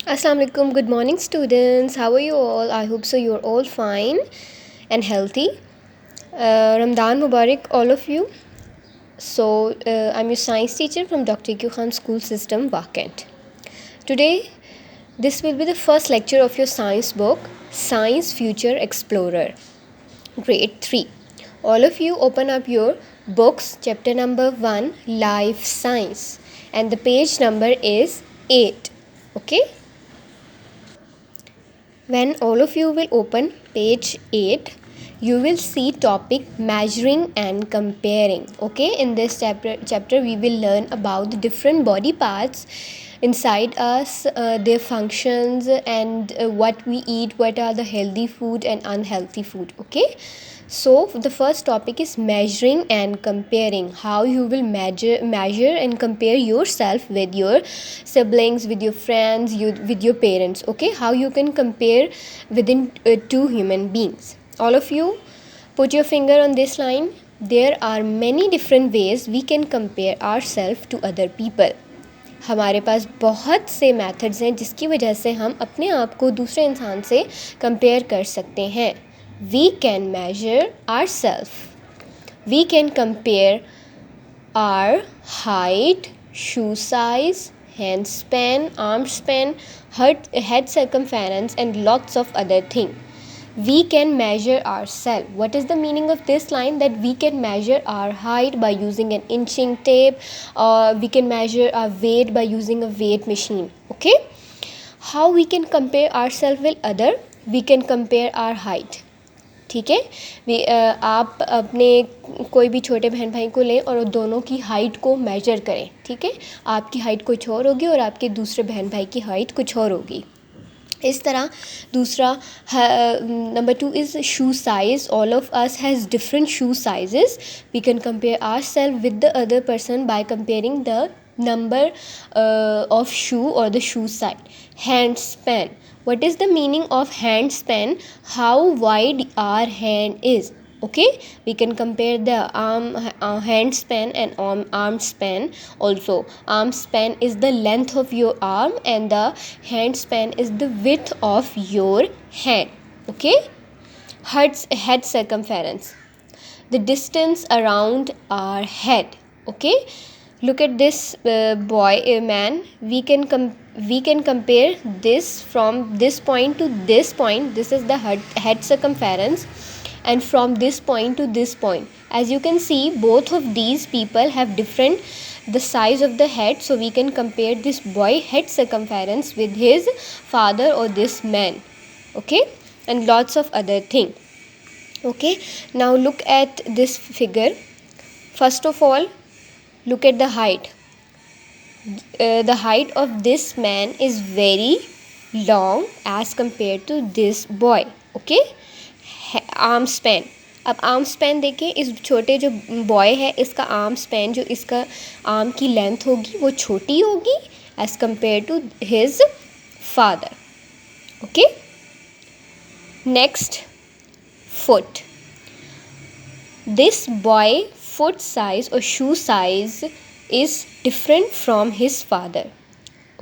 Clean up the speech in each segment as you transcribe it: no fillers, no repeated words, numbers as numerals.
Assalamu alaikum. Good morning, students. How are you all? I hope so. You're all fine and healthy. Ramadan Mubarak, all of you. I'm your science teacher from Dr. Q Khan School System, Wakent. Today, this will be the first lecture of your science book, Science Future Explorer, Grade 3. All of you open up your books, chapter number 1, Life Science, and the page number is 8. Okay? When all of you will open page 8, you will see topic measuring and comparing. Okay, in this chapter we will learn about the different body parts inside us, their functions, and what we eat, what are the healthy food and unhealthy food. Okay, so the first topic is measuring and comparing. How you will measure and compare yourself with your siblings, with your friends, with your parents. Okay, how you can compare within two human beings. All of you put your finger on this line. There are many different ways we can compare ourselves to other people. हमारे पास बहुत से methods हैं जिसकी वजह से हम अपने आप को दूसरे इंसान से कंपेयर कर सकते हैं. We can measure ourselves. We can compare our height, shoe size, hand span, arm span, head circumference, and lots of other things. We can measure ourselves. What is the meaning of this line? That we can measure our height by using an inching tape, or we can measure our weight by using a weight machine. Okay, how we can compare ourselves with other? We can compare our height. ठीक है, आप अपने कोई भी छोटे बहन भाई को लें और दोनों की हाइट को मेजर करें. ठीक है, आपकी हाइट कुछ और होगी और आपके दूसरे बहन भाई की हाइट कुछ और होगी. इस तरह दूसरा number 2 is shoe size. All of us has different shoe sizes. We can compare our self with the other person by comparing the number of shoe or the shoe size. Hand span. What is the meaning of hand span? How wide our hand is. Okay, we can compare the hand span and arm span. Also, arm span is the length of your arm and the hand span is the width of your hand. Okay, head circumference, the distance around our head. Okay, look at this man. We can compare this from this point to this point. This is the head circumference, and from this point to this point. As you can see, both of these people have different the size of the head, so we can compare this boy head circumference with his father or this man. Okay, and lots of other thing. Okay, now look at this figure. First of all, look at the height. The height of this man is very long as compared to this boy. Okay, arm span. अब arm span देखें, इस छोटे जो boy है इसका arm span, जो इसका arm की लेंथ होगी वो छोटी होगी as compare to his father. Okay, next, foot. This boy foot size or shoe size is different from his father.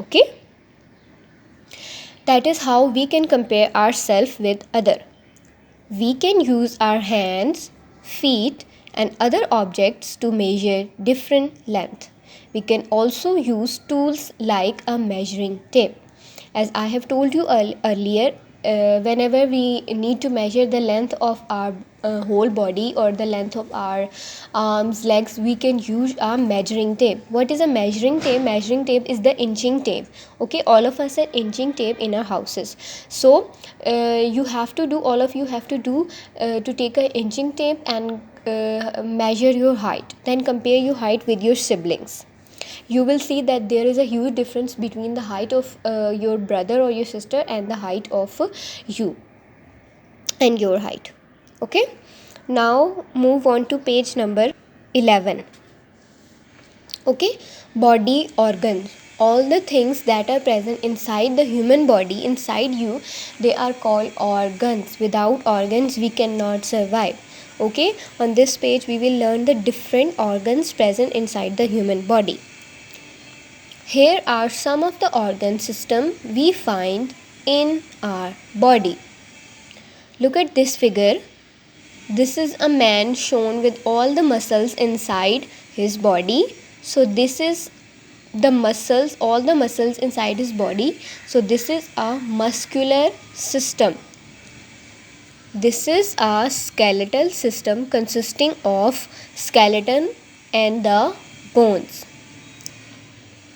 Okay, that is how we can compare ourselves with other. We can use our hands, feet, and other objects to measure different length. We can also use tools like a measuring tape. As I have told you earlier, whenever we need to measure the length of our whole body or the length of our arms, legs, we can use our measuring tape. What is a measuring tape? Measuring tape is the inching tape. Okay, all of us have inching tape in our houses. So all of you have to do to take a inching tape and measure your height, then compare your height with your siblings. You will see that there is a huge difference between the height of your brother or your sister and the height of you and your height. Okay, now move on to page number 11. Okay, body organs. All the things that are present inside the human body, inside you, they are called organs. Without organs we cannot survive. Okay, on this page we will learn the different organs present inside the human body. Here are some of the organ system we find in our body. Look at this figure. This is a man shown with all the muscles inside his body. So this is the muscles, all the muscles inside his body. So this is a muscular system. This is a skeletal system consisting of skeleton and the bones.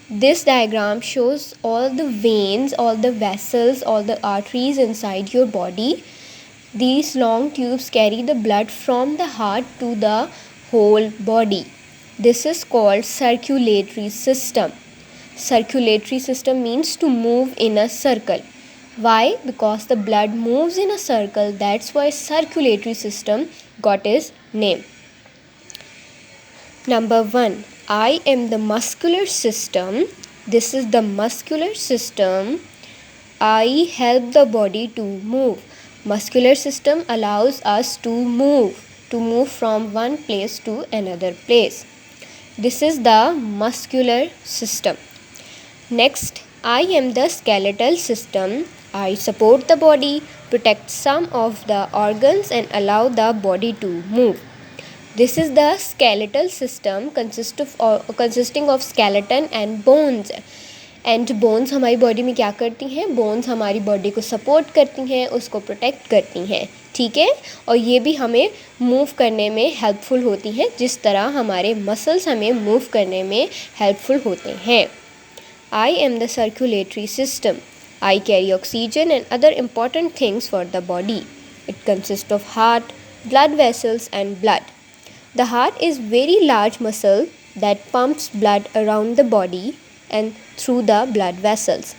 This diagram shows all the veins, all the vessels, all the arteries inside your body. These long tubes carry the blood from the heart to the whole body. This is called circulatory system. Circulatory system means to move in a circle. Why? Because the blood moves in a circle. That's why circulatory system got its name. Number 1. I am the muscular system. This is the muscular system. I help the body to move. Muscular system allows us to move from one place to another place. This is the muscular system. Next, I am the skeletal system. I support the body, protect some of the organs and allow the body to move. This is the skeletal system consisting of skeleton and bones. And bones हमारी body में क्या करती हैं? Bones हमारी body को support करती हैं, उसको प्रोटेक्ट करती हैं, ठीक है। और ये भी हमें मूव करने में हेल्पफुल होती हैं, जिस तरह हमारे मसल्स हमें मूव करने में हेल्पफुल होते हैं। I am the circulatory system. I carry oxygen and other important things for the body. It consists of heart, blood vessels and blood. The heart is very large muscle that pumps blood around the body and through the blood vessels.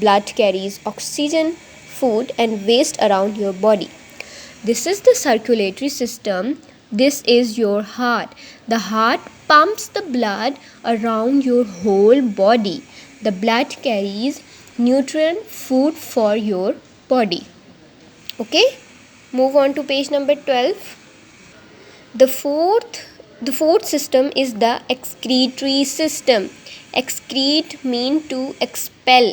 Blood carries oxygen, food and waste around your body. This is the circulatory system. This is your heart. The heart pumps the blood around your whole body. The blood carries nutrient food for your body. Okay, move on to page number 12. The fourth system is the excretory system. Excrete mean to expel.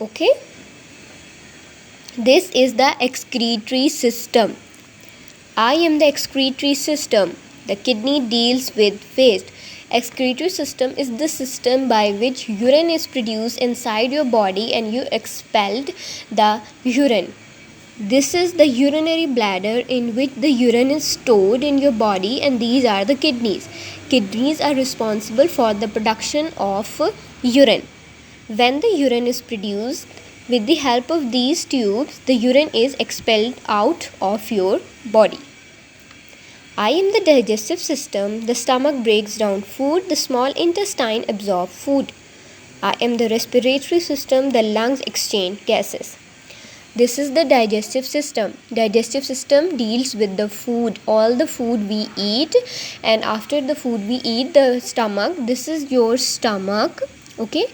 Okay, this is the excretory system. I am the excretory system. The kidney deals with waste. Excretory system is the system by which urine is produced inside your body and you expelled the urine. This is the urinary bladder in which the urine is stored in your body, and these are the kidneys. Kidneys are responsible for the production of urine. When the urine is produced, with the help of these tubes, the urine is expelled out of your body. I am the digestive system. The stomach breaks down food. The small intestine absorbs food. I am the respiratory system. The lungs exchange gases. This is the digestive system. Digestive system deals with the food, all the food we eat, and after the food we eat, the stomach, this is your stomach, okay,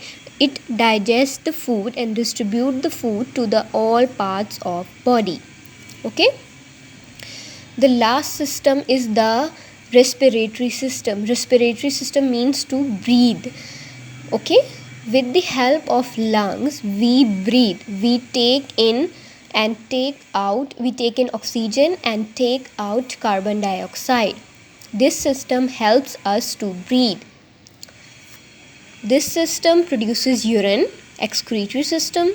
it digests the food and distribute the food to the all parts of body. Okay, the last system is the respiratory system. Respiratory system means to breathe. Okay, with the help of lungs we breathe. We take in and take out. We take in oxygen and take out carbon dioxide. This system helps us to breathe. This system produces urine. Excretory system.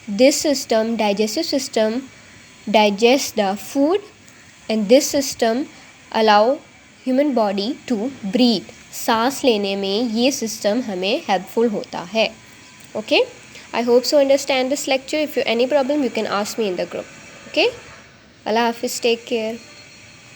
This system, digestive system, digests the food, and this system allow human body to breathe. सांस लेने में ये system हमें helpful होता है. Okay, I hope so understand this lecture. If you have any problem, you can ask me in the group. Okay, Allah Hafiz, take care.